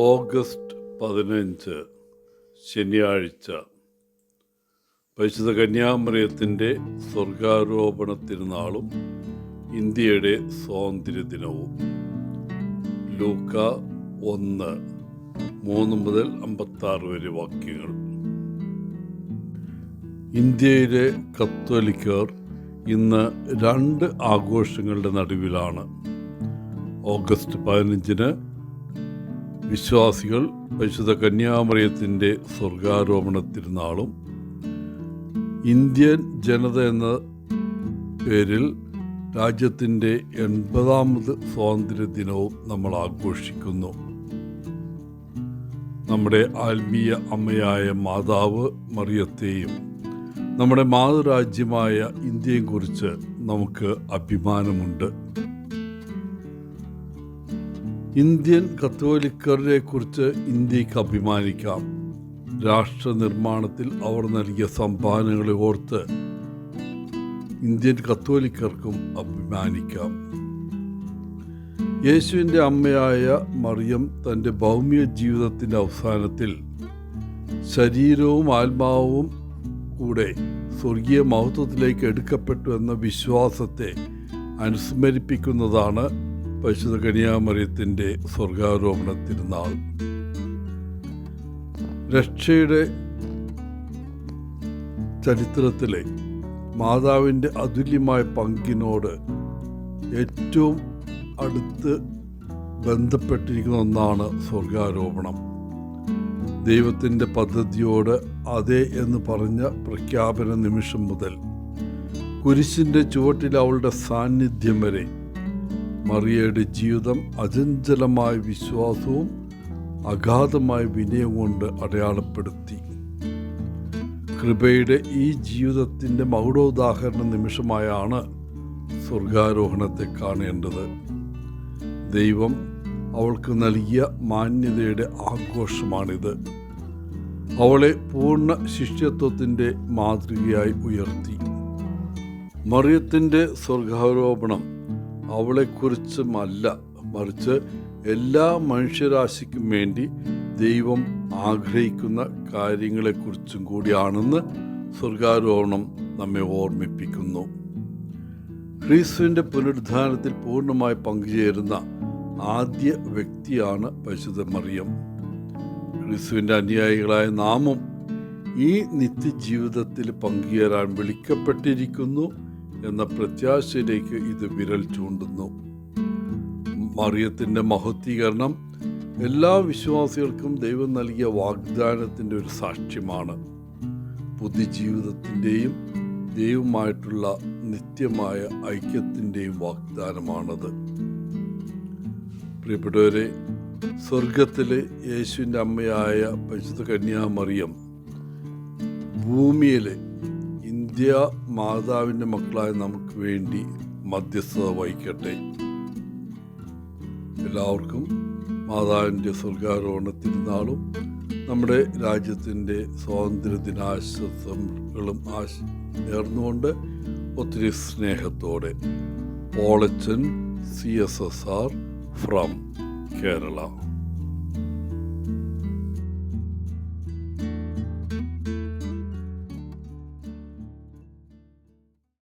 August 15 ശനിയാഴ്ച പരിശുദ്ധ കന്യാമറിയത്തിൻ്റെ സ്വർഗാരോപണ തിരുനാളും ഇന്ത്യയുടെ സ്വാതന്ത്ര്യ ദിനവും. ലൂക്ക 1:3-56 വരെ വാക്യങ്ങൾ. ഇന്ത്യയിലെ കത്തോലിക്കർ ഇന്ന് 2 ആഘോഷങ്ങളുടെ നടുവിലാണ്. ഓഗസ്റ്റ് 15 വിശ്വാസികൾ പരിശുദ്ധ കന്യാമറിയത്തിൻ്റെ സ്വർഗാരോപണ തിരുനാളും ഇന്ത്യൻ ജനത എന്ന പേരിൽ രാജ്യത്തിൻ്റെ 80ാമത് സ്വാതന്ത്ര്യ ദിനവും നമ്മൾ ആഘോഷിക്കുന്നു. നമ്മുടെ ആത്മീയ അമ്മയായ മാതാവ് മറിയത്തെയും നമ്മുടെ മാതൃരാജ്യമായ ഇന്ത്യയെയും കുറിച്ച് നമുക്ക് അഭിമാനമുണ്ട്. ഇന്ത്യൻ കത്തോലിക്കരെ കുറിച്ച് ഇന്ത്യക്ക് അഭിമാനിക്കാം. രാഷ്ട്ര നിർമ്മാണത്തിൽ അവർ നൽകിയ സംഭാവനകളെ ഓർത്ത് ഇന്ത്യൻ കത്തോലിക്കർക്കും അഭിമാനിക്കാം. യേശുവിൻ്റെ അമ്മയായ മറിയം തൻ്റെ ഭൗമിക ജീവിതത്തിൻ്റെ അവസാനത്തിൽ ശരീരവും ആത്മാവും കൂടെ സ്വർഗീയ മഹത്വത്തിലേക്ക് എടുക്കപ്പെട്ടു എന്ന വിശ്വാസത്തെ അനുസ്മരിപ്പിക്കുന്നതാണ് പരിശുദ്ധ കന്യാമറിയത്തിൻ്റെ സ്വർഗാരോപണ തിരുനാൾ. രക്ഷയുടെ ചരിത്രത്തിലെ മാതാവിൻ്റെ അതുല്യമായ പങ്കിനോട് ഏറ്റവും അടുത്ത് ബന്ധപ്പെട്ടിരിക്കുന്ന ഒന്നാണ് സ്വർഗാരോപണം. ദൈവത്തിൻ്റെ പദ്ധതിയോട് അതെ എന്ന് പറഞ്ഞ പ്രഖ്യാപന നിമിഷം മുതൽ കുരിശിൻ്റെ ചുവട്ടിൽ അവളുടെ സാന്നിധ്യം വരെ മറിയയുടെ ജീവിതം അചഞ്ചലമായ വിശ്വാസവും അഗാധമായ വിനയവും കൊണ്ട് അടയാളപ്പെടുത്തി. കൃപയുടെ ഈ ജീവിതത്തിൻ്റെ മകുടോദാഹരണ നിമിഷമായാണ് സ്വർഗാരോഹണത്തെ കാണേണ്ടത്. ദൈവം അവൾക്ക് നൽകിയ മാന്യതയുടെ ആഘോഷമാണിത്. അവളെ പൂർണ്ണ ശിഷ്യത്വത്തിൻ്റെ മാതൃകയായി ഉയർത്തി. മറിയത്തിൻ്റെ സ്വർഗാരോപണം അവളെക്കുറിച്ചുമല്ല, മറിച്ച് എല്ലാ മനുഷ്യരാശിക്കും വേണ്ടി ദൈവം ആഗ്രഹിക്കുന്ന കാര്യങ്ങളെക്കുറിച്ചും കൂടിയാണെന്ന് സ്വർഗാരോഹണം നമ്മെ ഓർമ്മിപ്പിക്കുന്നു. ക്രിസ്തുവിൻ്റെ പുനരുദ്ധാനത്തിൽ പൂർണ്ണമായി പങ്കുചേരുന്ന ആദ്യ വ്യക്തിയാണ് പരിശുദ്ധ മറിയം. ക്രിസ്തുവിൻ്റെ അനുയായികളായ നാമും ഈ നിത്യജീവിതത്തിൽ പങ്കുചേരാൻ വിളിക്കപ്പെട്ടിരിക്കുന്നു എന്ന പ്രത്യാശയിലേക്ക് ഇത് വിരൽ ചൂണ്ടുന്നു. മറിയത്തിൻ്റെ മഹത്വീകരണം എല്ലാ വിശ്വാസികൾക്കും ദൈവം നൽകിയ വാഗ്ദാനത്തിൻ്റെ ഒരു സാക്ഷ്യമാണ്. പുതിയ ജീവിതത്തിൻ്റെയും ദൈവവുമായിട്ടുള്ള നിത്യമായ ഐക്യത്തിൻ്റെയും വാഗ്ദാനമാണത്. പ്രിയപ്പെട്ടവരെ, സ്വർഗത്തിലെ യേശുവിൻ്റെ അമ്മയായ പരിശുദ്ധ കന്യാമറിയം ഭൂമിയിലെ ഇന്ത്യ മാതാവിൻ്റെ മക്കളായ നമുക്ക് വേണ്ടി മധ്യസ്ഥത വഹിക്കട്ടെ. എല്ലാവർക്കും മാതാവിൻ്റെ സ്വർഗാരോഹണ തിരുനാളും നമ്മുടെ രാജ്യത്തിൻ്റെ സ്വാതന്ത്ര്യ ദിനാശംസകളും നേർന്നുകൊണ്ട് ഒത്തിരി സ്നേഹത്തോടെ പോളച്ചൻ CSSR ഫ്രം കേരള.